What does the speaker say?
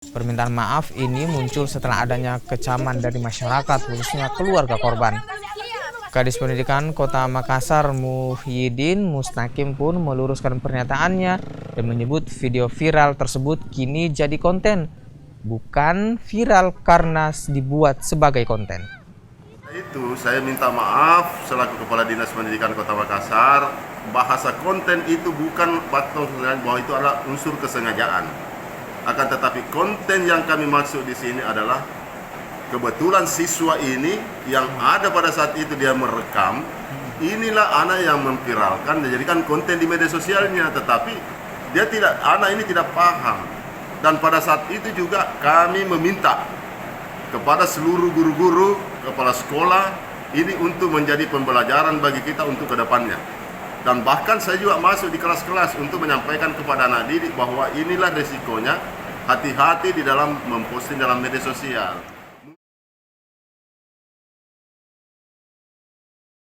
Permintaan maaf ini muncul setelah adanya kecaman dari masyarakat, khususnya keluarga korban. Kadis Pendidikan Kota Makassar Muhyiddin Mustaqim pun meluruskan pernyataannya dan menyebut video viral tersebut kini jadi konten, bukan viral karena dibuat sebagai konten. Itu saya minta maaf selaku Kepala Dinas Pendidikan Kota Makassar, bahasa konten itu bukan bahwa itu adalah unsur kesengajaan. Akan tetapi konten yang kami maksud di sini adalah kebetulan siswa ini yang ada pada saat itu dia merekam, inilah anak yang memviralkan, dijadikan konten di media sosialnya, tetapi anak ini tidak paham. Dan pada saat itu juga kami meminta kepada seluruh guru-guru, kepala sekolah, ini untuk menjadi pembelajaran bagi kita untuk kedepannya. Dan bahkan saya juga masuk di kelas-kelas untuk menyampaikan kepada anak didik bahwa inilah resikonya, hati-hati di dalam memposting dalam media sosial.